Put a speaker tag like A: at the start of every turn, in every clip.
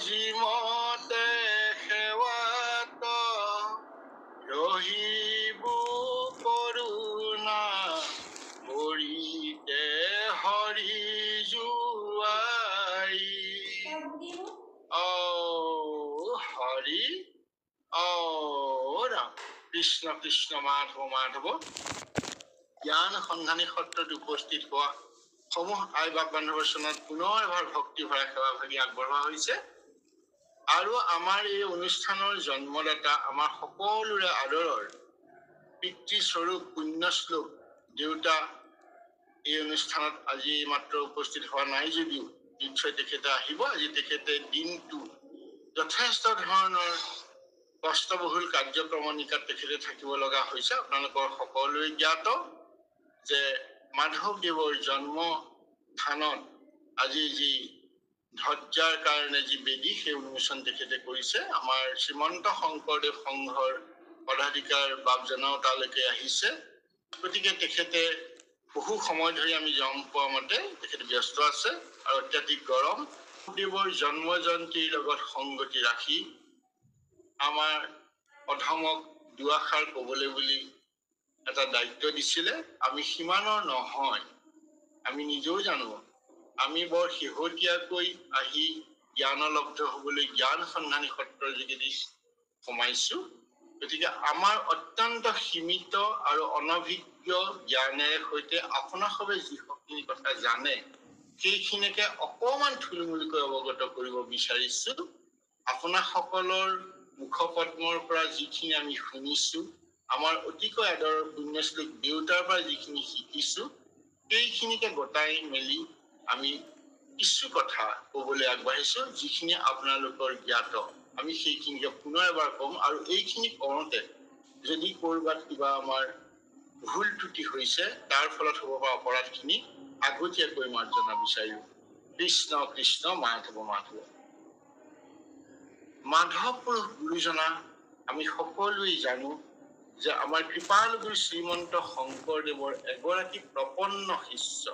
A: শ্ৰীমতে সেৱাত ৰহিব কৰোণা কৰিতে হৰি জুৱাই হৰি ৰাম কৃষ্ণ কৃষ্ণ মাধৱ মাধৱ। জ্ঞান সন্ধানী সত্ৰত উপস্থিত হোৱা সমূহ আই বাপ বান্ধৱৰ চৰণত পুনৰ এবাৰ ভক্তি ভৰা সেৱা ভাগি আগবঢ়োৱা হৈছে। আৰু আমাৰ এই অনুষ্ঠানৰ জন্মদাতা আমাৰ সকলোৰে আদৰৰ পিতৃস্বৰূপ পুণ্যশ্লোক দেউতা এই অনুষ্ঠানত আজি মাত্ৰ উপস্থিত হোৱা নাই যদিও নিশ্চয় তেখেতে আহিব। আজি তেখেতে দিনটো যথেষ্ট ধৰণৰ কষ্টবহুল কাৰ্যক্ৰমণিকাত তেখেতে থাকিব লগা হৈছে। আপোনালোকৰ সকলোৱে জ্ঞাত যে মাধৱদেৱৰ জন্ম স্থানত আজি যি ধৰ্যাৰ কাৰণে যি বেদী সেই উন্মোচন তেখেতে কৰিছে। আমাৰ শ্ৰীমন্ত শংকৰদেৱ সংঘৰ পদাধিকাৰ বাপজনাও তালৈকে আহিছে। গতিকে তেখেতে বহু সময় ধৰি আমি জম পোৱা মতে তেখেতে ব্যস্ত আছে আৰু অত্যাধিক গৰম। দেৱৰ জন্ম জয়ন্তীৰ লগত সংগতি ৰাখি আমাৰ অধমক দুআষাৰ ক'বলৈ বুলি এটা দায়িত্ব দিছিলে। আমি সিমানৰ নহয়, আমি নিজেও জানো আমি বৰ শেহতীয়াকৈ আহি জ্ঞানলব্ধ হ'বলৈ জ্ঞান সন্ধানী সত্ৰৰ যোগেদি সোমাইছো। গতিকে আমাৰ অত্যন্ত সীমিত আৰু অনভিজ্ঞ জ্ঞানেৰে সৈতে আপোনাসৱে যিখিনি কথা জানে সেইখিনিকে অকণমান থুলমূলকৈ অৱগত কৰিব বিচাৰিছো। আপোনাসকলৰ মুখপদ্মৰ পৰা যিখিনি আমি শুনিছো, আমাৰ অতিকৈ আদৰৰ পুণ্যশ্লোক দেউতাৰ পৰা যিখিনি শিকিছো, সেইখিনিকে গোটাই মেলি আমি কিছু কথা ক'বলৈ আগবাঢ়িছো যিখিনি আপোনালোকৰ জ্ঞাত। আমি সেইখিনিকে পুনৰ এবাৰ ক'ম আৰু এইখিনি কৰোঁতে যদি ক'ৰবাত কিবা আমাৰ ভুল ত্ৰুটি হৈছে তাৰ ফলত হ'ব পৰা অপৰাধখিনি আগতীয়াকৈ মাৰ্জনা বিচাৰিম। কৃষ্ণ কৃষ্ণ মাধৱ মাধৱ। মাধৱ পুৰুষ গুৰুজনা আমি সকলোৱে জানো যে আমাৰ কৃপাল গুৰু শ্ৰীমন্ত শংকৰদেৱৰ এগৰাকী প্ৰপন্ন শিষ্য।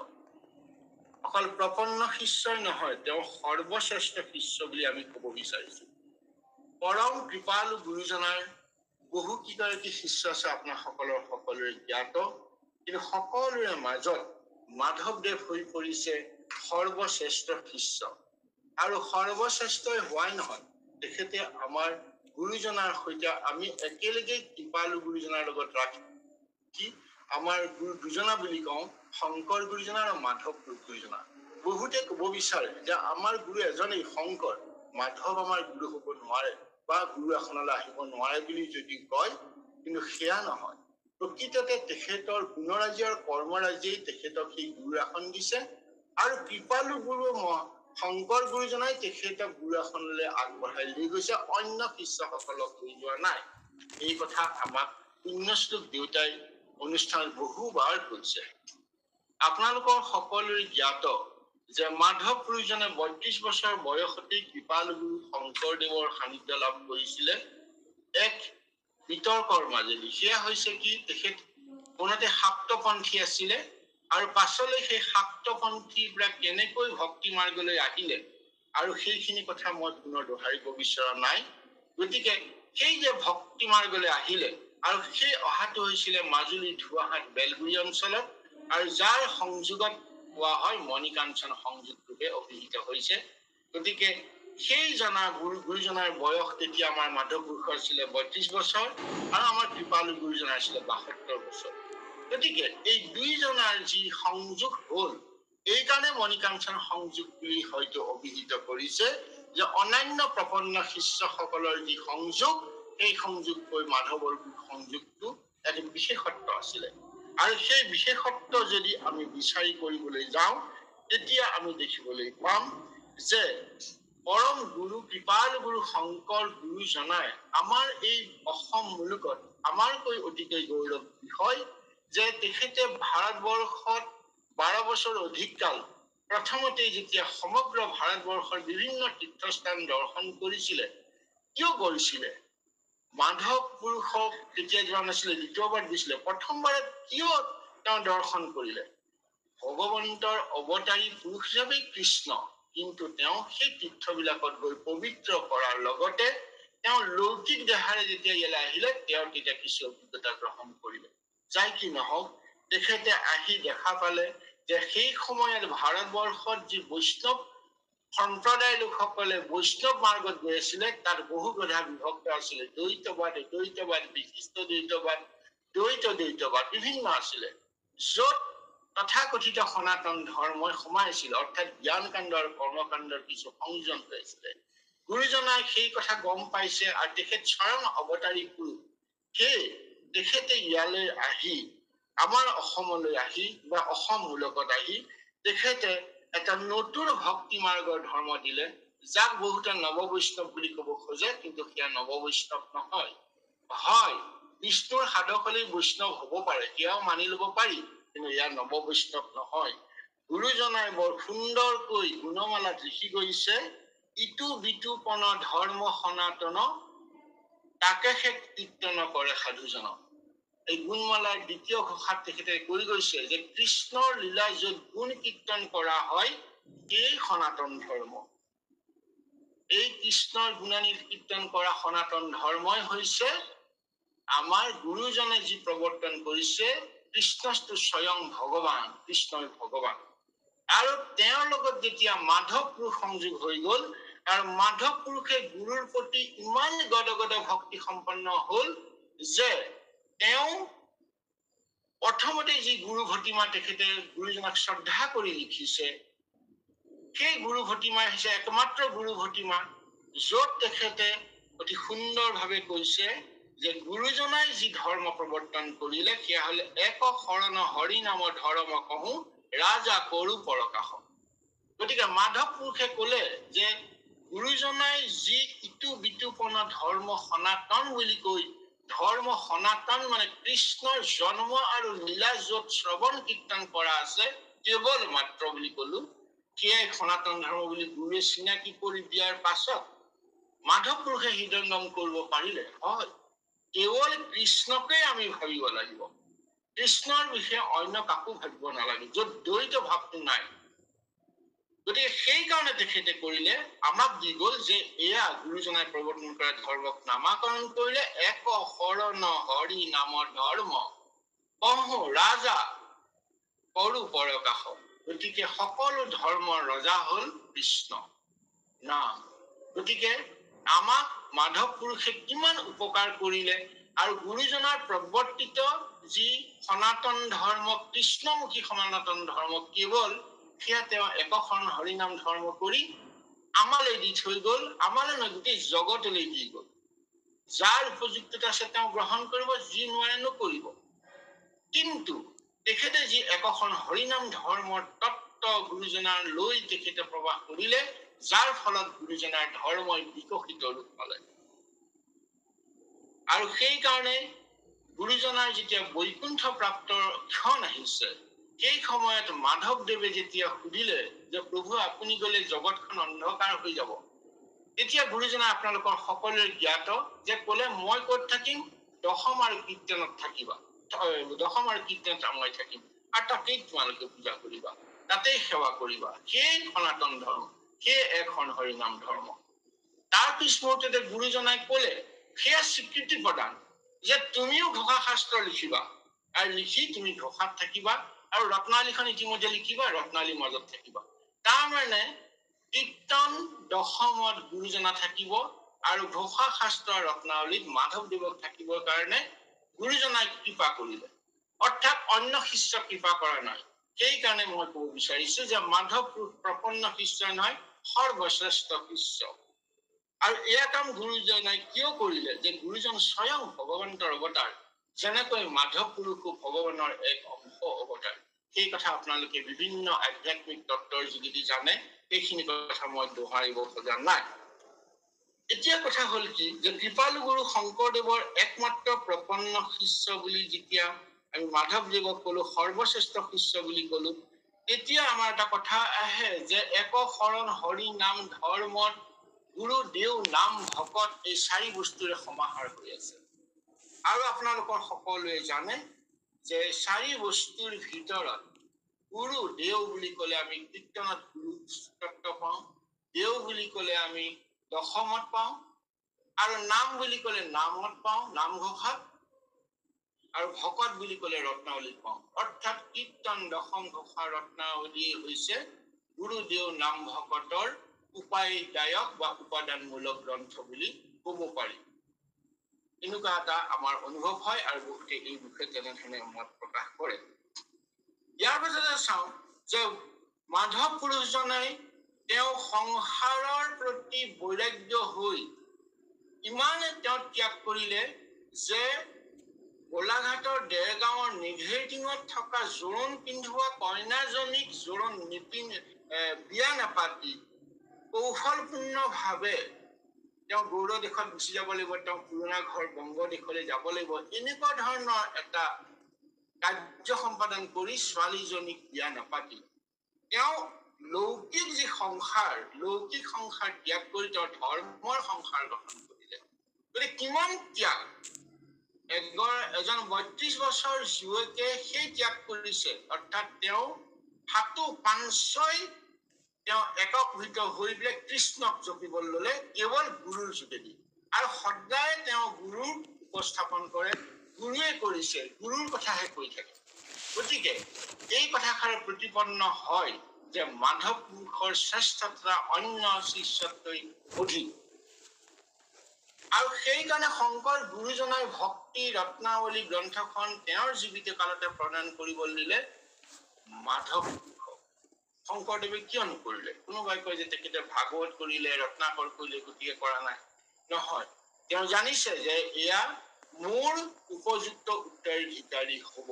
A: অকল প্ৰপন্ন শিষ্যই নহয়, তেওঁ সৰ্বশ্ৰেষ্ঠ শিষ্য বুলি আমি ক'ব বিচাৰিছো। পৰম কৃপালু গুৰুজনাৰ বহু কেইগৰাকী শিষ্য আছে আপোনাৰ সকলোৰে জ্ঞাত, কিন্তু সকলোৰে মাজত মাধৱদেৱ হৈ পৰিছে সৰ্বশ্ৰেষ্ঠ শিষ্য। আৰু সৰ্বশ্ৰেষ্ঠই হোৱাই নহয়, তেখেতে আমাৰ গুৰুজনাৰ সৈতে আমি একেলগে কৃপালু গুৰুজনাৰ লগত ৰাখি আমাৰ গুৰু দুজনা বুলি কওঁ, শংকৰ গুৰুজনা আৰু মাধৱ গুৰুজনা। বহুতে ক'ব বিচাৰে যে আমাৰ গুৰু এজনেই শংকৰ, মাধৱ আমাৰ গুৰু হ'ব নোৱাৰে বা গুৰু আসনলৈ আহিব নোৱাৰে বুলি যদি কয়, কিন্তু সেয়া নহয়। প্ৰকৃততে তেখেতৰ গুণৰাজি আৰু কৰ্মৰাজিয়েই তেখেতক সেই গুৰু আসন দিছে আৰু কৃপালু গুৰু শংকৰ গুৰুজনাই তেখেতক গুৰু আসনলৈ আগবঢ়াই লৈ গৈছে, অন্য শিষ্যসকলক লৈ যোৱা নাই। এই কথা আমাক পুণ্যশ্লোক দেউতাই অনুষ্ঠানত বহুবাৰ কৈছে। আপোনালোকৰ সকলোৰে জ্ঞাত যে মাধৱ গুৰুজনে ৩২ বছৰ বয়সতেই কৃপালু গুৰু শংকৰদেৱৰ সান্নিধ্য লাভ কৰিছিলে এক বিতৰ্কৰ মাজেদি। সেয়া হৈছে কি, তেখেত পোনতে শাক্তপন্থী আছিলে আৰু পাছলৈ সেই শাক্তপন্থীৰ পৰা কেনেকৈ ভক্তি মাৰ্গলৈ আহিলে আৰু সেইখিনি কথা মই পুনৰ দোহাৰিব বিচৰা নাই। গতিকে সেই যে ভক্তি মাৰ্গলৈ আহিলে আৰু সেই অহাটো হৈছিলে মাজুলীৰ ধুৱাহাট বেলগুৰি অঞ্চলত, আৰু যাৰ সংযোগত কোৱা হয় মণিকাঞ্চন সংযোগ ৰূপে অভিহিত হৈছে। গতিকে সেই গুৰুজনাৰ বয়স তেতিয়া আমাৰ মাধৱ পুৰুষৰ আছিলে ৩২ বছৰ আৰু আমাৰ কৃপালু গুৰুজনাৰ আছিলে ৭২ বছৰ। গতিকে এই দুইজনাৰ যি সংযোগ হ'ল, এই কাৰণে মণিকাঞ্চন সংযোগ বুলি হয়তো অভিহিত কৰিছে যে অন্যান্য প্ৰপন্ন শিষ্যসকলৰ যি সংযোগ, সেই সংযোগকৈ মাধৱৰ সংযোগটো এক বিশেষত্ব আছিলে। আৰু সেই বিশেষত্ব যদি আমি বিচাৰি কৰিবলৈ যাওঁ, তেতিয়া আমি দেখিবলৈ পাম যে পৰম গুৰু কৃপালু গুৰু শংকৰ গুৰুজনাই আমাৰ এই অসম মুলুকত আমাৰকৈ অতিকৈ গৌৰৱ বিষয় যে তেখেতে ভাৰতবৰ্ষত ১২ বছৰ অধিক কাল প্ৰথমতেই যেতিয়া সমগ্ৰ ভাৰতবৰ্ষৰ বিভিন্ন তীৰ্থস্থান দৰ্শন কৰিছিলে, কিয় কৰিছিলে? মাধৱ পুৰুষক তেতিয়া যোৱা নাছিলে, দ্বিতীয়বাৰ দিছিলে। প্ৰথমবাৰত কিয় তেওঁ দৰ্শন কৰিলে? ভগৱন্তৰ অৱতাৰী পুৰুষ হিচাপে কৃষ্ণ, কিন্তু তেওঁ সেই তীৰ্থবিলাকত গৈ পবিত্ৰ কৰাৰ লগতে তেওঁ লৌকিক দেহাৰে যেতিয়া ইয়ালৈ আহিলে তেওঁ তেতিয়া কিছু অভিজ্ঞতা গ্ৰহণ কৰিলে। যাই কি নহওক তেখেতে আহি দেখা পালে যে সেই সময়ত ভাৰতবৰ্ষত যি বৈষ্ণৱ সম্প্ৰদায়ৰ লোকসকলে বৈষ্ণৱ মাৰ্গত গৈ আছিলে তাত বহু কথা বিভক্ত আছিলে। দ্বৈতবাদ, দ্বৈতবাদ, বিশিষ্ট দ্বৈতবাদ, দ্বৈতবাদ বিভিন্ন আছিলে। য'ত তথাকথিত সনাতন ধৰ্মই সোমাইছিল, অৰ্থাৎ জ্ঞান কাণ্ড আৰু কৰ্মকাণ্ডৰ কিছু সংযোজন হৈছিলে। গুৰুজনাই সেই কথা গম পাইছে আৰু তেখেত স্বয়ং অৱতাৰী পুৰুষ। সেই তেখেতে ইয়ালৈ আহি আমাৰ অসমলৈ আহি বা অসম মূলকত আহি তেখেতে এটা নতুন ভক্তি মাৰ্গৰ ধৰ্ম দিলে, যাক বহুতে নৱ বৈষ্ণৱ বুলি ক'ব খোজে, কিন্তু সেয়া নৱ বৈষ্ণৱ নহয়। হয়, বিষ্ণুৰ সাধকলৈ বৈষ্ণৱ হ'ব পাৰে, সেয়াও মানি ল'ব পাৰি, কিন্তু ইয়াৰ নৱ বৈষ্ণৱ নহয়। গুৰুজনাই বৰ সুন্দৰকৈ গুণমালাত লিখি গৈছে, ইটো বিতুপন ধৰ্ম সনাতন তাকে সে কীৰ্তন কৰে সাধুজন। এই গুণমালাৰ দ্বিতীয় ঘোষাত তেখেতে কৈ গৈছে যে কৃষ্ণৰ লীলা য'ত গুণ কীৰ্তন কৰা হয় এই সনাতন ধৰ্ম। এই কৃষ্ণৰ গুণানী কীৰ্তন কৰা সনাতন ধৰ্মই হৈছে আমাৰ গুৰুজনে যি প্ৰৱৰ্তন কৰিছে। কৃষ্ণটো স্বয়ং ভগৱান, কৃষ্ণই ভগৱান। আৰু তেওঁৰ লগত যেতিয়া মাধৱ পুৰুষ সংযোগ হৈ গ'ল আৰু মাধৱ পুৰুষে গুৰুৰ প্ৰতি ইমান গদগদ ভক্তি সম্পন্ন হ'ল যে তেওঁ প্ৰথমতে যি গুৰু ভটিমা তেখেতে গুৰুজনাক শ্ৰদ্ধা কৰি লিখিছে, সেই গুৰু ভটিমা হৈছে একমাত্ৰ গুৰু ভটিমা, য'ত তেখেতে অতি সুন্দৰভাৱে কৈছে যে গুৰুজনাই যি ধৰ্ম প্ৰৱৰ্তন কৰিলে সেয়া হলে এক শৰণ হৰি নাম ধৰ্ম কহো ৰাজা কৰো পৰকাশ। গতিকে মাধৱ পুৰুষে কলে যে গুৰুজনাই যি ইটো বিতুপন ধৰ্ম সনাতন বুলি কৈ, ধৰ্ম সনাতন মানে কৃষ্ণৰ জন্ম আৰু লীলা য'ত শ্ৰৱণ কীৰ্তন কৰা আছে কেৱল মাত্ৰ বুলি কলো, সেয়াই সনাতন ধৰ্ম বুলি গুৰুৱে চিনাকি কৰি দিয়াৰ পাছত মাধৱ পুৰুষে হৃদয়ংগম কৰিব পাৰিলে, হয় কেৱল কৃষ্ণকে আমি ভাবিব লাগিব, কৃষ্ণৰ বিষয়ে অন্য কাকো ভাবিব নালাগে, য'ত দ্বৈত ভাৱটো নাই। গতিকে সেইকাৰণে তেখেতে কৰিলে, আমাক দি গ'ল যে এয়া গুৰুজনাই প্ৰৱৰ্তন কৰা ধৰ্মক নামাকৰণ কৰিলে, এক শৰণ হৰি নাম ধৰ্ম কহো ৰাজা কৰো পৰকাশ। গতিকে সকলো ধৰ্মৰ ৰজা হল কৃষ্ণ নাম। গতিকে আমাক মাধৱ পুৰুষে কিমান উপকাৰ কৰিলে আৰু গুৰুজনাৰ প্ৰৱৰ্তিত যি সনাতন ধৰ্ম, কৃষ্ণমুখী সনাতন ধৰ্ম কেৱল সেয়া তেওঁ একশৰণ হৰিনাম ধৰ্ম কৰি আমালৈ দি থৈ গ'ল, আমালৈ নহয় গোটেই জগতলৈ দি গ'ল। যাৰ উপযুক্ততা আছে তেওঁ গ্ৰহণ কৰিব, যি নোৱাৰে নকৰিব। কিন্তু তেখেতে যি একশৰণ হৰিনাম ধৰ্মৰ তত্ত্ব গুৰুজনাৰ লৈ তেখেতে প্ৰবাস কৰিলে, যাৰ ফলত গুৰুজনাৰ ধৰ্মই বিকশিত ৰূপ পালে। আৰু সেইকাৰণে গুৰুজনাৰ যেতিয়া বৈকুণ্ঠ প্ৰাপ্তৰ ক্ষণ আহিছে, সেই সময়ত মাধৱদেৱে যেতিয়া সুধিলে যে প্ৰভু আপুনি গলে জগতখন অন্ধকাৰ হৈ যাব, তেতিয়া গুৰুজনাই আপোনালোকৰ সকলোৰে জ্ঞাত যে কলে মই ক'ত থাকিম, দশম আৰু কীৰ্তনত থাকিবা, দশম আৰু কীৰ্তনত মই থাকিম আৰু তাতেই তোমালোকে পূজা কৰিবা, তাতেই সেৱা কৰিবা। সেই সনাতন ধৰ্ম, সেই এখন হৰিনাম ধৰ্ম। তাৰ পিছ মুহূৰ্ততে গুৰুজনাই কলে, সেয়া স্বীকৃতি প্ৰদান যে তুমিও ঘোষা শাস্ত্ৰ লিখিবা আৰু লিখি তুমি ঘোষাত থাকিবা আৰু ৰত্নাৱলীখন ইতিমধ্যে লিখিবা, ৰত্নাৱলীৰ মাজত থাকিবা। তাৰমানে কীৰ্তন দশমত গুৰুজনা থাকিব আৰু ঘোষা শাস্ত্ৰ ৰত্নাৱলীত মাধৱদেৱক থাকিবৰ কাৰণে গুৰুজনাই কৃপা কৰিলে, অৰ্থাৎ অন্য শিষ্য কৃপা কৰা নাই। সেইকাৰণে মই কব বিচাৰিছো যে মাধৱ প্ৰপন্ন শিষ্য নহয়, সৰ্বশ্ৰেষ্ঠ শিষ্য। আৰু এয়া কাম গুৰুজনাই কিয় কৰিলে, যে গুৰুজন স্বয়ং ভগৱন্তৰ অৱতাৰ, যেনেকৈ মাধৱ পুৰুষো ভগৱানৰ এক অংশ অৱতাৰ। সেই কথা আপোনালোকে বিভিন্ন আধ্যাত্মিক তত্ত্বৰ যোগেদি জানে, সেইখিনি কথা মই দোহাৰিব খোজা নাই। এতিয়া কথা হল কি, যে কৃপালু গুৰু শংকৰদেৱৰ একমাত্ৰ প্ৰপন্ন শিষ্য বুলি যেতিয়া আমি মাধৱদেৱক কলো, সৰ্বশ্ৰেষ্ঠ শিষ্য বুলি কলো, এতিয়া আমাৰ এটা কথা আহে যে এক শৰণ হৰি নাম ধৰ্মৰ গুৰু দেও নাম ভকত এই চাৰি বস্তুৰে সমাহাৰ হৈ আছে। আৰু আপোনালোকৰ সকলোৱে জানে যে চাৰি বস্তুৰ ভিতৰত গুৰু দেও বুলি ক'লে আমি কীৰ্তনত গুৰু তত্ত্ব পাওঁ, দেও বুলি ক'লে আমি দশমত পাওঁ, আৰু নাম বুলি ক'লে নামত পাওঁ, নামঘোষাত, আৰু ভকত বুলি ক'লে ৰত্নাৱলীত পাওঁ। অৰ্থাৎ কীৰ্তন দশম ঘোষা ৰত্নাৱলী হৈছে গুৰুদেও নাম ভকতৰ উপায়দায়ক বা উপাদানমূলক গ্ৰন্থ বুলি ক'ব পাৰি। এনেকুৱা এটা আমাৰ অনুভৱ হয়, আৰু বহুতে এই বিষয়ে তেনেধৰণে মত প্ৰকাশ কৰে। ইয়াৰ পাছতে চাওঁ যে মাধৱ পুৰুষজনে তেওঁ সংসাৰৰ প্ৰতি বৈৰাগ্য হৈ ইমানে তেওঁ ত্যাগ কৰিলে যে গোলাঘাটৰ দেৰগাঁৱৰ নিঘেটিঙত থকা জোৰোণ পিন্ধোৱা কইনাজনীক জোৰোণ বিয়া নাপাতি কৌশলপূৰ্ণভাৱে তেওঁ গৌৰ দেশত গুচি যাব লাগিব, তেওঁ পুৰণা ঘৰ বংগ দেশলৈ যাব লাগিব, এনেকুৱা ধৰণৰ এটা কাৰ্য সম্পাদন কৰি ছোৱালীজনীক বিয়া নাপাতি তেওঁ লৌকিক যি সংসাৰ, লৌকিক সংসাৰ ত্যাগ কৰি তেওঁ ধৰ্মৰ সংসাৰ গ্ৰহণ কৰিলে। গতিকে কিমান ত্যাগ! এজন ৩২ বছৰ যুৱকে সেই ত্যাগ কৰিছে, অৰ্থাৎ তেওঁ হাতো পাঞ্চয় তেওঁ একভূত হৈ পেলাই কৃষ্ণক জপিব ললে কেৱল গুৰুৰ যোগেদি, আৰু সদায় তেওঁ গুৰুক উপস্থাপন কৰে, গুৰুৱে কৰিছে, গুৰুৰ কথাহে কৈ থাকে। গতিকে এই কথাষাৰে প্ৰতিপন্ন হয় যে মাধৱ পুৰুষৰ শ্ৰেষ্ঠতা অন্য শিষ্যতকৈ অধিক। আৰু সেইকাৰণে শংকৰ গুৰুজনাই ভক্তি ৰত্নাৱলী গ্ৰন্থখন তেওঁৰ জীৱিত কালতে প্ৰদান কৰিবলৈ দিলে মাধৱ পুৰুষক। শংকৰদেৱে কিয় নকৰিলে? কোনোবাই কয় যে তেখেতে ভাগৱত কৰিলে, ৰত্নাকৰ কৰিলে, গতিকে কৰা নাই। নহয়, তেওঁ জানিছে যে এয়া মোৰ উপযুক্ত উত্তৰাধিকাৰী হব।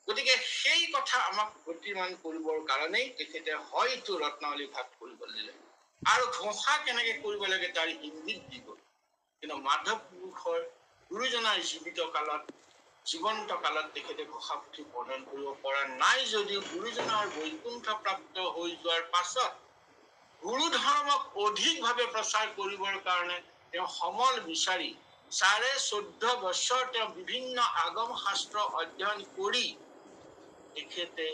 A: গতিকে সেই কথা আমাক প্ৰতিমান কৰিবৰ কাৰণেই তেখেতে হয়তো ৰত্নাৱলী ভাগ কৰিব দিলে, আৰু ঘোষা কেনেকে কৰিব লাগে তাৰ ইংগিত দি গল। কিন্তু মাধৱ পুৰুষৰ গুৰুজনাৰ জীৱন্ত কালত তেখেতে ঘোষা পুথি প্ৰদান কৰিব পৰা নাই, যদিও গুৰুজনাৰ বৈকুণ্ঠ প্ৰাপ্ত হৈ যোৱাৰ পাছত গুৰু ধৰ্মক অধিকভাৱে প্ৰচাৰ কৰিবৰ কাৰণে তেওঁ সমল বিচাৰি 14.5 বছৰ তেওঁ বিভিন্ন আগম শাস্ত্ৰ অধ্যয়ন কৰি তেখেতে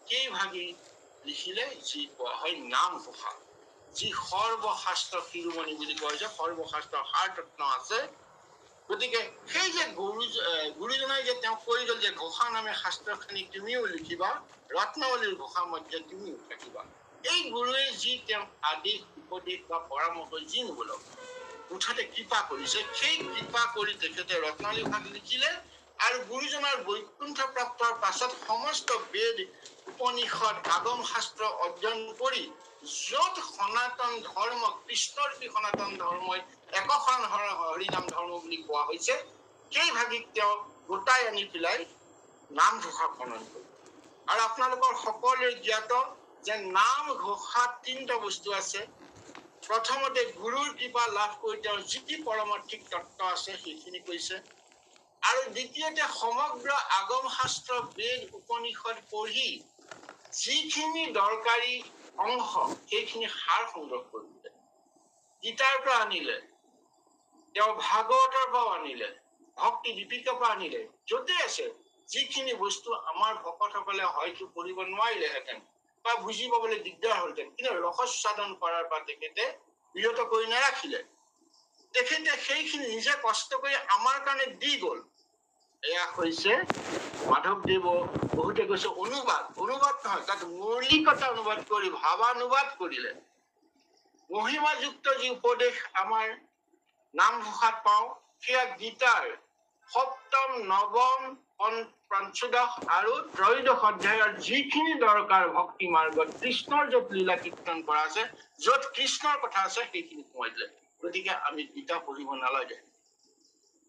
A: কেইভাগি লিখিলে, যি কোৱা হয় নামঘোষা, যি সৰ্বশাস্ত্ৰ শিৰোমণি বুলি কয় যে সৰ্বশাস্ত্ৰ সাৰৰত্ন আছে। গতিকে সেই যে গুৰুজনাই যে তেওঁ কৈ গল যে ঘোষা নামে শাস্ত্ৰখিনি তুমিও লিখিবা, ৰত্নাৱলীৰ ঘোষা মধ্যে তুমিও থাকিবা, এই গুৰুৱে যি তেওঁ আদেশ উপদেশ বা পৰামৰ্শ যি নবলক মুঠতে কৃপা কৰিছে, সেই কৃপা কৰি তেখেতে ৰত্নাৱলী ভাগ লিখিলে। আৰু গুৰুজনাৰ বৈকুণ্ঠ প্ৰাপ্তৰ পাছত সমস্ত বেদ উপনিষদ আগম শাস্ত্ৰ অধ্যয়ন কৰি যত সনাতন ধৰ্ম, কৃষ্ণৰ কি সনাতন ধৰ্মই একশৰণ হৰিনাম ধৰ্ম বুলি কোৱা হৈছে, সেই ভাগিক তেওঁ গোটাই আনি পেলাই নামঘোষা প্ৰণয়ন কৰিলে। আৰু আপোনালোকৰ সকলোৱে জ্ঞাত যে নামঘোষাত 3টা বস্তু আছে। প্ৰথমতে গুৰুৰ কৃপা লাভ কৰি তেওঁৰ যি পৰমাৰ্থিক তত্ত্ব আছে সেইখিনি কৈছে, আৰু দ্বিতীয়তে সমগ্ৰ আগম শাস্ত্ৰ বেদ উপনিষদ পঢ়ি যিখিনি দৰকাৰী অংশ সেইখিনি সাৰ সংগ্ৰহ কৰিলে। গীতাৰ পৰা আনিলে, তেওঁ ভাগৱতৰ পৰাও আনিলে, ভক্তি দীপিকাৰ পৰা আনিলে, যতে আছে যিখিনি বস্তু আমাৰ ভকতসকলে হয়তো পঢ়িব নোৱাৰিলেহেঁতেন বা বুজি পাবলৈ দিগদাৰ হলহেঁতেন, কিন্তু ৰসস্বাদন কৰাৰ পৰা তেখেতে বিৰত কৰি নাৰাখিলে। তেখেতে সেইখিনি নিজে কষ্ট কৰি আমাৰ কাৰণে দি গল। এয়া হৈছে মাধৱদেৱ, বহুতে কৈছে অনুবাদ নহয়, তাত মৌলিকতা অনুবাদ কৰি ভাৱানুবাদ কৰিলে। মহিমাযুক্ত যি উপদেশ আমাৰ নামঘোষাত পাওঁ, সেয়া গীতাৰ 7ম, 9ম, 5দশ আৰু 3দশ অধ্যায়ৰ যিখিনি দৰকাৰ ভক্তি মাৰ্গত কৃষ্ণৰ য'ত লীলা কীৰ্তন কৰা আছে, য'ত কৃষ্ণৰ কথা আছে, সেইখিনি সোমাই দিলে। গতিকে আমি গীতা পঢ়িব নালাগে,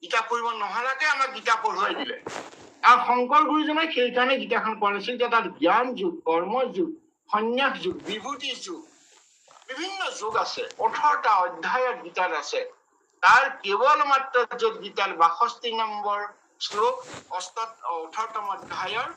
A: গীতা পঢ়িব নহলাকে আমাক গীতা পঢ়ুৱাই দিলে। আৰু শংকৰ গুৰুজনাই সেইকাৰণে গীতাখন কোৱা নাছিল যে তাত জ্ঞান যুগ, কৰ্ম যুগ, সন্ন্যাস যুগ, বিভূতি যুগ, বিভিন্ন যুগ আছে। 18টা অধ্যায়ত গীতাত আছে। তাৰ কেৱল মাত্ৰ য'ত গীতাৰ 62 নম্বৰ শ্লোক 18তম অধ্যায়ৰ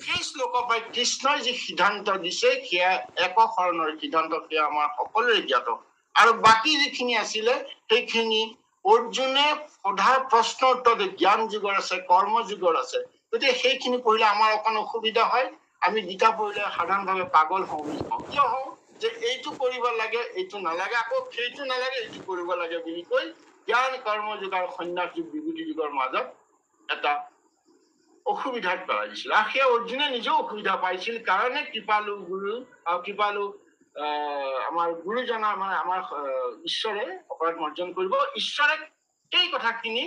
A: সেই শ্লোকৰ পৰাই কৃষ্ণই যি সিদ্ধান্ত দিছে সেয়া একশৰণৰ সিদ্ধান্ত, সেয়া আমাৰ সকলোৰে জ্ঞাত। আৰু বাকী যিখিনি আছিলে সেইখিনি অৰ্জুনে সোধা প্ৰশ্নৰ উত্তৰত জ্ঞান যুগৰ আছে, কৰ্ম যুগৰ আছে। গতিকে সেইখিনি পঢ়িলে আমাৰ অকণ অসুবিধা হয়, আমি গীতা পঢ়িলে সাধাৰণভাৱে পাগল হওঁ বুলি কওঁ। কিয় হওঁ? যে এইটো কৰিব লাগে, এইটো নালাগে, আকৌ সেইটো নালাগে, এইটো কৰিব লাগে বুলি কৈ জ্ঞান কৰ্মযুগ আৰু সন্ন্যাস যুগ বিভূতি যুগৰ মাজত এটা অসুবিধাত পেলাই দিছিল। আৰু সেই অৰ্জুনে নিজেও অসুবিধা পাইছিল কাৰণে কৃপালু গুৰু কৃপালু আমাৰ গুৰুজনা মানে আমাৰ ঈশ্বৰে অপৰাধ মাৰ্জন কৰিব, ঈশ্বৰে সেই কথাখিনি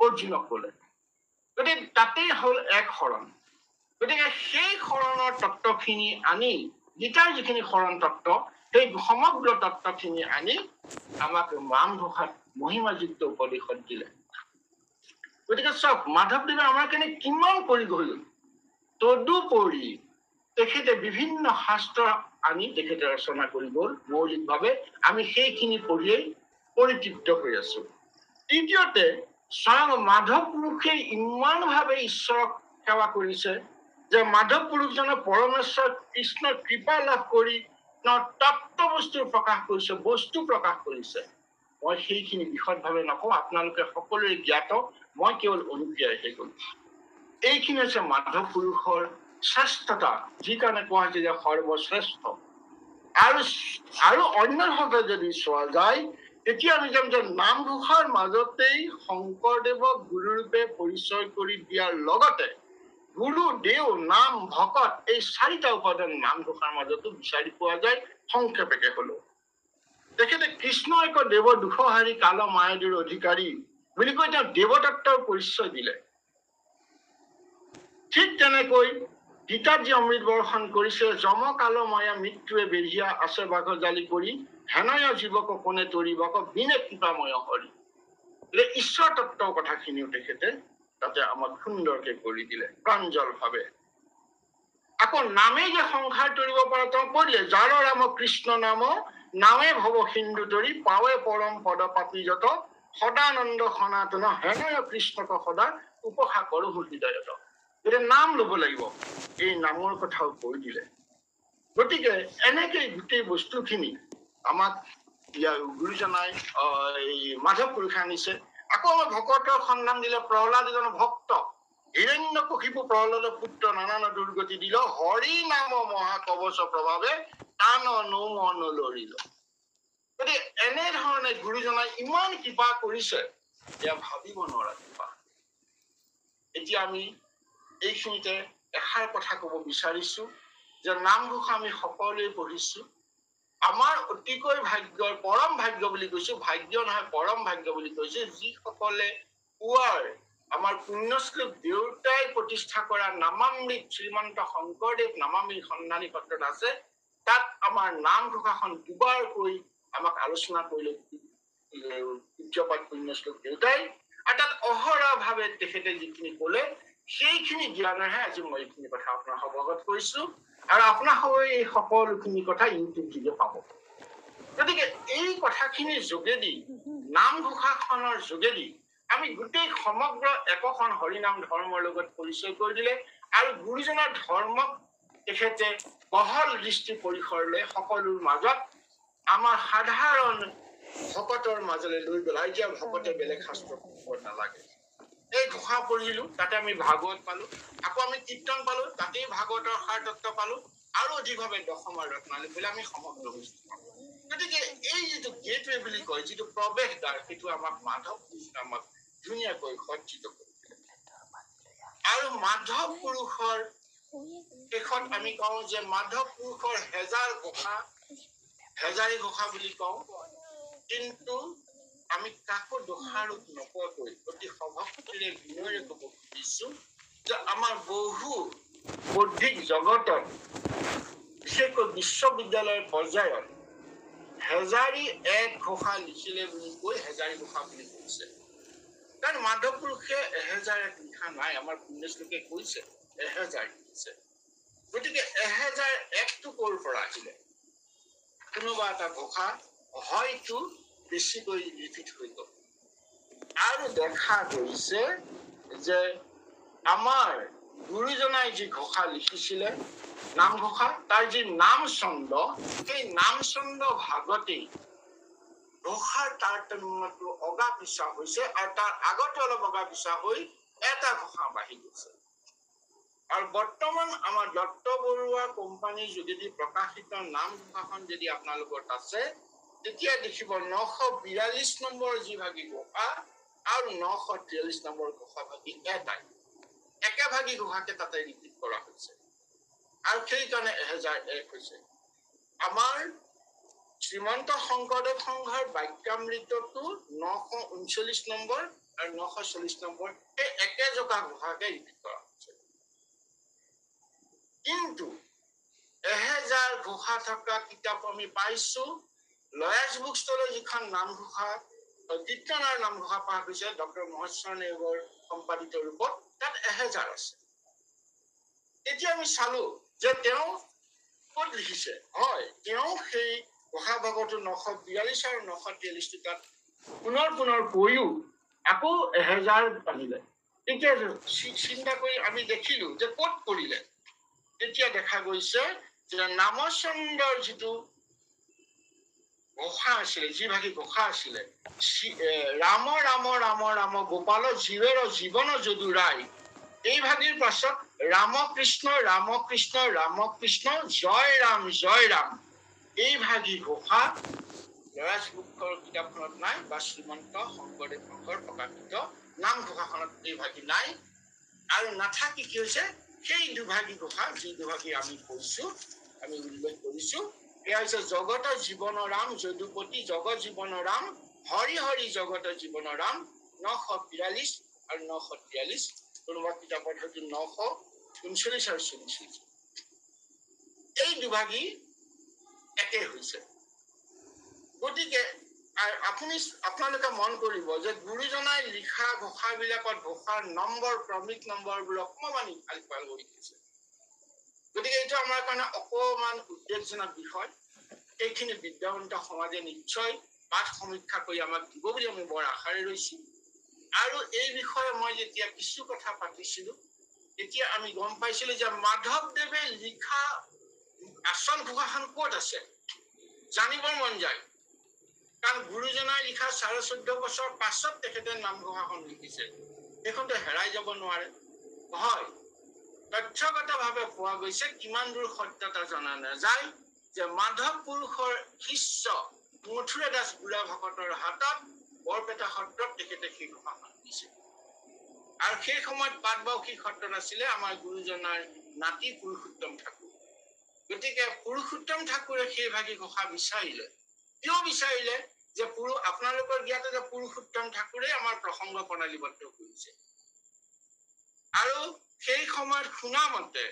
A: অৰ্জুনক ক'লে। গতিকে তাতেই হ'ল এক শৰণ। গতিকে সেই শৰণৰ তত্ত্বখিনি আনি গীতাৰ যিখিনি শৰণ তত্ত্ব, সেই সমগ্ৰ তত্ত্বখিনি আনি আমাক নামঘোষাত মহিমাযুক্ত উপদেশত দিলে। গতিকে চাওক, মাধৱদেৱে আমাৰ কাৰণে কিমান কৰি গ'ল। তদুপৰি তেখেতে বিভিন্ন শাস্ত্ৰ আনি তেখেতে ৰচনা কৰি গ'ল মৌলিকভাৱে। আমি সেইখিনি পঢ়িয়েই পৰিতৃপ্ত হৈ আছো। তৃতীয়তে, স্বয়ং মাধৱ পুৰুষে ইমানভাৱে ঈশ্বৰক সেৱা কৰিছে যে মাধৱ পুৰুষজনে পৰমেশ্বৰ কৃষ্ণৰ কৃপা লাভ কৰি তেওঁৰ তত্ত্ব বস্তুৰ প্ৰকাশ কৰিছে, বস্তু প্ৰকাশ কৰিছে। মই সেইখিনি বিশদভাৱে নকওঁ, আপোনালোকে সকলোৰে জ্ঞাত, মই কেৱল অনুক্ৰিয়াহে কৰো। এইখিনি হৈছে মাধৱ পুৰুষৰ শ্ৰেষ্ঠতা, যি কাৰণে কোৱা হৈছে যে সৰ্বশ্ৰেষ্ঠ। আৰু অন্যভাৱে যদি চোৱা যায়, তেতিয়া আমি যাম যে নামঘোষাৰ মাজতেই শংকৰদেৱক গুৰুৰূপে পৰিচয় কৰি দিয়াৰ লগতে গুৰু, দেও, নাম, ভকত এই চাৰিটা উপাদান নামঘোষাৰ মাজতো বিচাৰি পোৱা যায়। সংক্ষেপেকে হলেও তেখেতে কৃষ্ণ এক দেৱ দুখহাৰী কাল মায়াদুৰ অধিকাৰী বুলি কৈ তেওঁ দেৱতত্বৰ পৰিচয় দিলে। ঠিক তেনেকৈ গীতাত যি অমৃত বৰ্ষণ কৰিছে, যম কাল মায়া মৃত্যুৱে বেঢ়িয়া আছে বাঘ জালি কৰি, হেনয় জীৱক কোনে তৰিবক বিনে কৃপাময় হৰি। ঈশ্বৰ তত্ত্বৰ কথাখিনিও তেখেতে তাতে আমাক সুন্দৰকে কৰি দিলে প্ৰাঞ্জল ভাৱে। আকৌ নামেই যে সংসাৰ তৰিব পাৰে তেওঁ কৈ দিলে, যাৰ ৰাম কৃষ্ণ নাম নামে ভৱ সিন্ধু তৰি, পাৱে পৰম পদ পাপি যত, সদানন্দ সনাতন হেনয় কৃষ্ণক সদা উপসা কৰো হৃদয়ত। গতিকে নাম লব লাগিব, এই নামৰ কথাও কৈ দিলে। গতিকে এনেকে গোটেই বস্তুখিনি আমাক গুৰুজনাই এই মাধৱ পুৰুষে আনিছে। আকৌ আমাৰ ভকতৰ সন্ধান দিলে। প্ৰহ্লাদ এজন ভক্ত, হিৰণ্যকশিপু প্ৰহ্লাদৰ পুত্ৰ, নানান দুৰ্গতি দিল, হৰি নাম মহা কবচ প্ৰভাৱে, টান নৌম নলৰিল। গতিকে এনেধৰণে গুৰুজনাই ইমান কৃপা কৰিছে, এয়া ভাবিব নোৱাৰা কৃপা। এতিয়া আমি এইখিনিতে এষাৰ কথা কব বিচাৰিছো যে নামঘোষা আমি সকলোৱে পঢ়িছো। আমাৰ অতিকৈ ভাগ্যৰ, পৰম ভাগ্য বুলি কৈছো, ভাগ্য নহয় পৰম ভাগ্য বুলি কৈছো, যিসকলে পুৱাৰ আমাৰ পুণ্যশ্লোক দেউতাই প্ৰতিষ্ঠা কৰা নামামৃত শ্ৰীমন্ত শংকৰদেৱ নামামৃত সন্ধানী পত্ৰত আছে। তাত আমাৰ নামঘোষাখন দুবাৰকৈ আমাক আলোচনা কৰিলে পূজ্যপাত পুণ্যশ্লোক দেউতাই, আৰু তাত অহৰহ ভাৱে তেখেতে যিখিনি কলে সেইখিনি জ্ঞানেহে আজি মই এইখিনি কথা আপোনাৰ অৱগত কৰিছো। আৰু আপোনাৰ এই সকলোখিনি কথা ইউটিউব ভিডিঅ পাব। গতিকে এই কথাখিনিৰ যোগেদি, নামঘোষাখনৰ যোগেদি আমি গোটেই সমগ্ৰ একোখন হৰিনাম ধৰ্মৰ লগত পৰিচয় কৰি দিলে। আৰু গুৰুজনাৰ ধৰ্মক তেখেতে বহল দৃষ্টি পৰিসৰলৈ সকলোৰ মাজত আমাৰ সাধাৰণ ভকতৰ মাজলৈ লৈ গ'ল। এতিয়া ভকতে বেলেগ শাস্ত্ৰ পঢ়িব নালাগে। এই ঘোষা পঢ়িলো, তাতে আমি ভাগৱত পালো, আকৌ আমি কীৰ্তন পালো, তাতেই ভাগৱতৰ সাৰ তত্ত্ব পালো, আৰু অধিকভাৱে দশমৰ ৰত্নাৱলী বুলি আমি সমগ্ৰ বস্তু পালো। গতিকে এই যিটো গেটৱে বুলি কয়, যিটো প্ৰৱেশদ্বাৰ, সেইটো আমাক মাধৱ পুৰুষে আমাক ধুনীয়াকৈ সজ্জিত কৰিলে। আৰু মাধৱ পুৰুষৰ শেষত আমি কওঁ যে মাধৱ পুৰুষৰ হেজাৰ ঘোষা, হেজাৰী ঘোষা বুলি কওঁ, কিন্তু আমি কাকো দোষাৰোপ নকৰাকৈ অতি সভক্তিৰে বিনয়েৰে কব খুজিছো যে আমাৰ বহু বৌদ্ধিক জগতত, বিশেষকৈ বিশ্ববিদ্যালয়ৰ পৰ্যায়ত হেজাৰী এক ঘোষা লিখিলে বুলি কৈ হেজাৰী ঘোষা বুলি কৈছে। কাৰণ মাধৱ পুৰুষে 1001 লিখা নাই, আমাৰ পুণ্যশ্লোকে কৈছে 1000 লিখিছে। গতিকে 1001টো ক'ৰ পৰা আহিলে? কোনোবা এটা ঘোষা হয়তো বেছিকৈ ৰিপিট হৈ গ'ল। আৰু দেখা গৈছে যে আমাৰ গুৰুজনাই যি ঘোষা লিখিছিলে নামঘোষা, তাৰ যি নাম ছন্দ, সেই নাম ছন্দ ভাগতেই ঘোষাৰ তাৰতম্যটো অগা পিছা হৈছে, আৰু তাৰ আগতে অলপ অগা পিছা হৈ এটা ঘোষা বাঢ়ি গৈছে। আৰু বৰ্তমান আমাৰ দত্ত বৰুৱা কোম্পানীৰ যোগেদি প্ৰকাশিত নামঘোষাখন যদি আপোনালোকৰ আছে তেতিয়া দেখিব 942 নম্বৰ যি ভাগী ঘোষা আৰু 943 নম্বৰ ঘোষা ভাগী এটাই একেভাগী ঘোষাকে তাতে ৰিপিট কৰা হৈছে আৰু সেইকাৰণে 1001 হৈছে আমাৰ শ্ৰীমন্ত শংকৰদেৱ সংঘৰ বাক্যামৃতটো 939 নম্বৰ আৰু 940 নম্বৰ এই একেজোকা ঘোষাকে ৰিপিট কৰা হৈছে কিন্তু 1000 ঘোষা থকা কিতাপ আমি পাইছো লয়াৰ্ছ বুক ষ্টলৰ যিখন নামঘোষা কীৰ্তনৰ নামঘোষা পাঠ হৈছে ডক্টৰ মহেশ্বৰ নেওগৰ সম্পাদিত ৰূপত তাত 1000 আছে এতিয়া আমি চালো যে তেওঁ ক'ত লিখিছে হয় তেওঁ সেই ঘোষা ভাগটো 942 আৰু 943 তাত পুনৰ পঢ়িও আকৌ 1000 আনিলে এতিয়া চিন্তা কৰি আমি দেখিলো যে ক'ত কৰিলে তেতিয়া দেখা গৈছে যে নামচন্দৰ যিটো ঘোষা আছিলে যি ভাগী ঘোষা আছিলে ৰাম ৰাম ৰাম ৰাম গোপাল জীৱেৰ জীৱন যদুৰাই এই ভাগীৰ পাছত ৰামকৃষ্ণ ৰামকৃষ্ণ ৰামকৃষ্ণ জয় ৰাম এই ভাগী ঘোষা লয়াৰ্ছ বুকৰ কিতাপখনত নাই বা শ্ৰীমন্ত শংকৰদেৱ সংঘৰ প্ৰকাশিত নামঘোষাখনত এই ভাগী নাই আৰু নাথাকি কি হৈছে সেই দুভাগী ঘোষা যি দুভাগী আমি কৈছো আমি উল্লেখ কৰিছো এয়া হৈছে জগত জীৱন ৰাম যদুপতি জগত জীৱন ৰাম হৰি হৰি জগত জীৱন ৰাম 942 আৰু 943 কোনোবা কিতাপত হয়তো 939 আৰু 44 এই দুভাগী একে হৈছে গতিকে আপোনালোকে মন কৰিব যে গুৰুজনাই লিখা ঘোষাবিলাকত ঘোষাৰ নম্বৰ ক্ৰমিক নম্বৰবোৰ অকণমান ইফাল সিফাল হৈ গৈছে গতিকে এইটো আমাৰ কাৰণে অকণমান উদ্বেগজনক বিষয় এইখিনি বিদ্যাৱন্ত সমাজে নিশ্চয় পাঠ সমীক্ষা কৰি আমাক দিব বুলি আমি বৰ আশাৰে ৰৈছো আৰু এই বিষয়ে মই যেতিয়া কিছু কথা পাতিছিলো তেতিয়া আমি গম পাইছিলো যে মাধৱদেৱে লিখা আচল ঘোষাখন ক'ত আছে জানিবৰ মন যায় কাৰণ গুৰুজনাই লিখা 14.5 বছৰ পাছত তেখেতে নামঘোষাখন লিখিছে সেইখনতো হেৰাই যাব নোৱাৰে হয় তথ্যগতভাৱে পোৱা গৈছে কিমান দূৰ সত্যতা জনা নাযায় যে মাধৱ পুৰুষৰ শিষ্য মথুৰা দাস বুঢ়া ভকতৰ হাতত বৰপেটা সত্ৰত তেখেতে সেই ঘোষাখন দিছে আৰু সেই সময়ত পাটবাউসী সত্ৰত আছিলে আমাৰ গুৰুজনাৰ নাতি পুৰুষোত্তম ঠাকুৰ গতিকে পুৰুষোত্তম ঠাকুৰে সেই ভাগী ঘোষা বিচাৰিলে কিয় বিচাৰিলে যে আপোনালোকৰ জ্ঞাতে যে পুৰুষোত্তম ঠাকুৰে আমাৰ প্ৰসংগ প্ৰণালীবদ্ধ কৰিছে আৰু সেই সময়ত শুনা মতে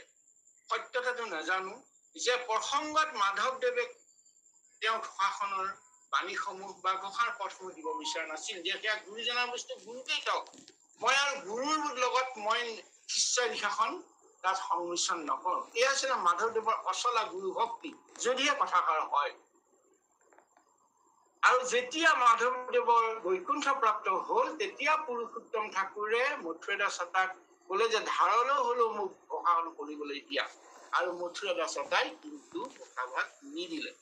A: সত্যতাটো নাজানো যে প্ৰসংগত মাধৱদেৱে তেওঁ ঘোষাখনৰ বাণীসমূহ বা ঘোষাৰ পথসমূহ দিব বিচৰা নাছিল যে সেয়া গুৰুজনাৰ বস্তু গুৰুকেই দিয়ক মই আৰু গুৰুৰ লগত মই শিষ্য লিখাখন তাত সংমিশ্ৰণ নকৰো এয়া আছিলে মাধৱদেৱৰ অচলা গুৰু ভক্তি যদিহে কথাষাৰ হয় আৰু যেতিয়া মাধৱদেৱৰ বৈকুণ্ঠ প্ৰাপ্ত হল তেতিয়া পুৰুষোত্তম ঠাকুৰে মথুৰা দাস চাতাক ক'লে যে ধাৰলৈ হলেও মোক ঘোষাখন কৰিবলৈ দিয়া আৰু মথুৰা দাস চাতাই কিন্তু ঘোষাভাগ নিদিলে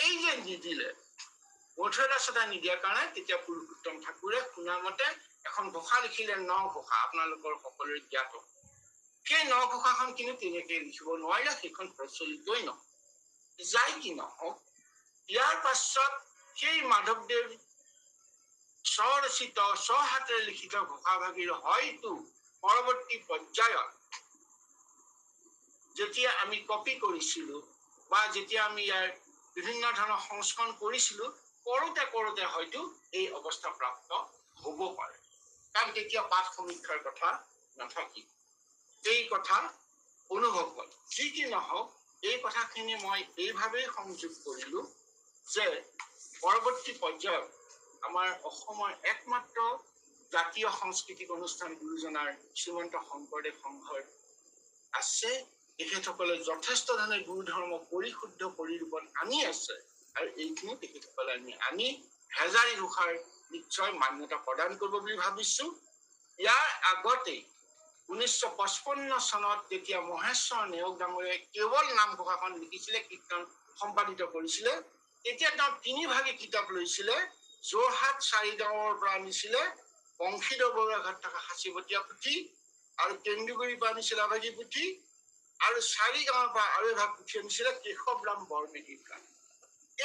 A: এই যে নিদিলে মথুৰা দাস চাতাই নিদিয়াৰ কাৰণে তেতিয়া পুৰুষোত্তম ঠাকুৰে শুনা মতে এখন ঘোষা লিখিলে 9 ঘোষা আপোনালোকৰ সকলোৰে জ্ঞাত সেই 9 ঘোষাখন কিন্তু তেনেকে লিখিব নোৱাৰিলে সেইখন প্ৰচলিতই নহয় যাই কি নহওক ইয়াৰ পাছত সেই মাধৱদেৱ স্বৰচিত স্বহাতেৰে লিখিত ঘোষাভাগীৰ হয়তো পৰৱৰ্তী পৰ্যায়ত যেতিয়া আমি কপি কৰিছিলো বা যেতিয়া আমি ইয়াৰ বিভিন্ন ধৰণৰ সংস্কৰণ কৰিছিলো কৰোতে হয়তো এই অৱস্থা প্ৰাপ্ত হ'ব পাৰে কাৰণ তেতিয়া পাঠ সমীক্ষাৰ কথা নাথাকিব এই কথা অনুভৱ হয় যি কি নহওক এই কথাখিনি মই এইভাৱেই সংযোগ কৰিলো যে পৰৱৰ্তী পৰ্যায়ত আমাৰ অসমৰ একমাত্ৰ জাতীয় সাংস্কৃতিক অনুষ্ঠান গুৰুজনাৰ শ্ৰীমন্ত শংকৰদেৱ সংঘৰ আছে তেখেতসকলে যথেষ্ট ধৰণে গুৰু ধৰ্ম পৰিশুদ্ধ পৰিৰূপত আনি আছে আৰু এইখিনি তেখেতসকলে আনি হেজাৰী ঘোষাৰ নিশ্চয় মান্যতা প্ৰদান কৰিব বুলি ভাবিছো ইয়াৰ আগতেই 1955 চনত যেতিয়া মহেশ্বৰ নেওগ ডাঙৰীয়াই কেৱল নামঘোষাখন লিখিছিলে কীৰ্তন সম্পাদিত কৰিছিলে তেতিয়া তেওঁ 3 ভাগী কিতাপ লৈছিলে যোৰহাট 4 গাঁৱৰ পৰা আনিছিলে বংশীধৰ বৰুৱাৰ ঘৰত থকা সাঁচিবতীয়া পুথি আৰু কেন্দুগুৰিৰ পৰা আনিছিল আভাগী পুথি, আৰু 4 গাঁৱৰ পৰা আৰু এভাগ পুথি আনিছিলে কেশৱৰাম বৰমেধিৰ পৰা।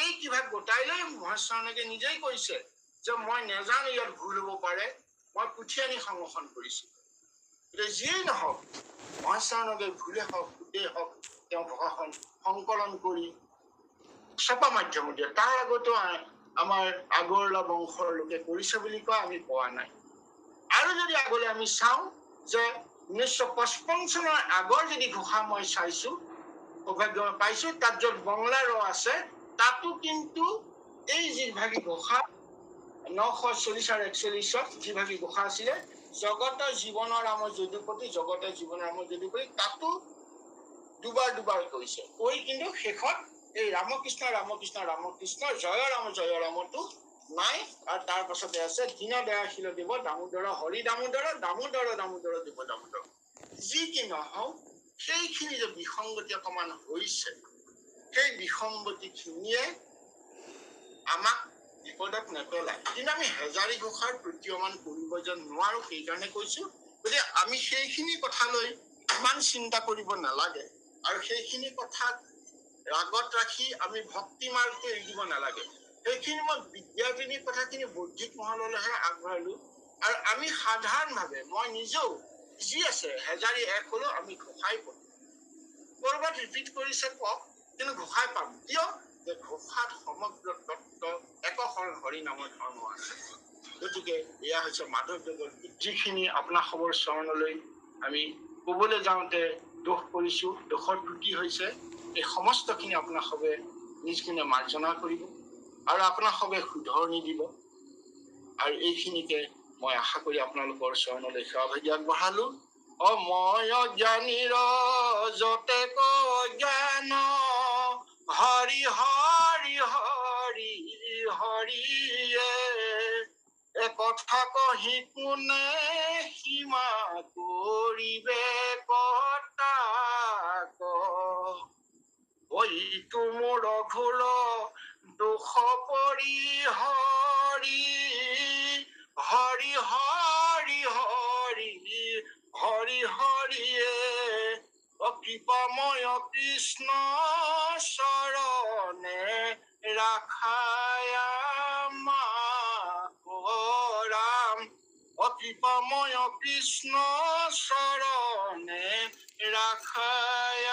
A: এই কিভাগ গোটাই লৈ মহেশ্বৰ নিজেই কৈছে যে মই নেজানো ইয়াত ভুল হ'ব পাৰে, মই পুথি আনি সংৰক্ষণ কৰিছো। এতিয়া যিয়েই নহওক, মহেশ্বৰ ভুলে হওক ভূতেই হওক, তেওঁ ঘোষাখন সংকলন কৰি ছপা মাধ্যমত দিয়ে। তাৰ আগতো আমাৰ আগৰৱালা বংশৰ লোকে কৰিছে বুলি কোৱা আমি পোৱা নাই। আৰু যদি আগলৈ আমি চাওঁ যে 1955 চনৰ আগৰ যদি ঘোষা মই চাইছো, সৌভাগ্য পাইছো, তাত য'ত বঙলা ৰ আছে, তাতো কিন্তু এই যিভাগী ঘোষা 940 আৰু 41 যিভাগী ঘোষা আছিলে, জগত জীৱনৰ ৰাম যদুপতি, জগত জীৱনৰ ৰাম যদুপতি, তাতো দুবাৰ কৈছে। কৈ কিন্তু শেষত এই ৰামকৃষ্ণ ৰামকৃষ্ণ ৰামকৃষ্ণ জয় ৰামটো নাই। আৰু তাৰ পাছতে আছে দীনদয়াশীল দেৱ দামোদৰ হৰি দামোদৰ দামোদৰ দামোদৰ দেৱ দামোদৰ। যি কি নহওক, সেইখিনি যে বিসংগতি অকমান হৈছে, সেই বিসংগতি খিনিয়ে আমাক বিপদত নেপেলায়। কিন্তু আমি হেজাৰী ঘোষাৰ প্ৰতীয়মান কৰিব যে নোৱাৰো, সেইকাৰণে কৈছো। গতিকে আমি সেইখিনি কথালৈ ইমান চিন্তা কৰিব নালাগে, আৰু সেইখিনি কথাক ৰাগত ৰাখি আমি ভক্তি মাৰ্গটো এৰি দিব নালাগে। সেইখিনি মই বিদ্যাৰ্থিনীৰ কথাখিনি বৌদ্ধিক মহললৈহে আগবঢ়ালো। আৰু আমি সাধাৰণভাৱে মই নিজেও যি আছে হেজাৰী 1 হলেও আমি ঘোষাই পঢ়ো। কৰবাত ৰিপিট কৰিছে কওক, কিন্তু ঘোষাই পাম। কিয়? যে ঘোষাত সমগ্ৰ তত্ত্ব একশৰণ হৰি নামৰ ধৰ্ম আছে। গতিকে এয়া হৈছে মাধৱদেৱৰ যিখিনি আপোনাৰ খবৰ চৰণলৈ আমি কবলৈ যাওঁতে দোষ কৰিছো, দোষৰ ত্ৰুটি হৈছে, এই সমস্তখিনি আপোনাৰ সবে নিজখিনি মাৰ্জনা কৰিব আৰু আপোনাৰ সবে শুধৰণি দিব। আৰু এইখিনিকে মই আশা কৰি আপোনালোকৰ চৰণলৈ সেৱাভাগি আগবঢ়ালো। মই অজ্ঞানীৰ যতে জ্ঞান, হৰি হৰি হৰি হৰিয়ে, একথা কহি কোনে সীমা কৰিবে কটাক, ঐটো মোৰ ঘোৰ দোষ পৰি হৰি হৰি হৰি হৰি হৰি হৰিয়ে, কৃপাময় কৃষ্ণ চৰণে ৰাখায় আমাক ৰাম, কৃপাময় কৃষ্ণ চৰণে ৰাখায়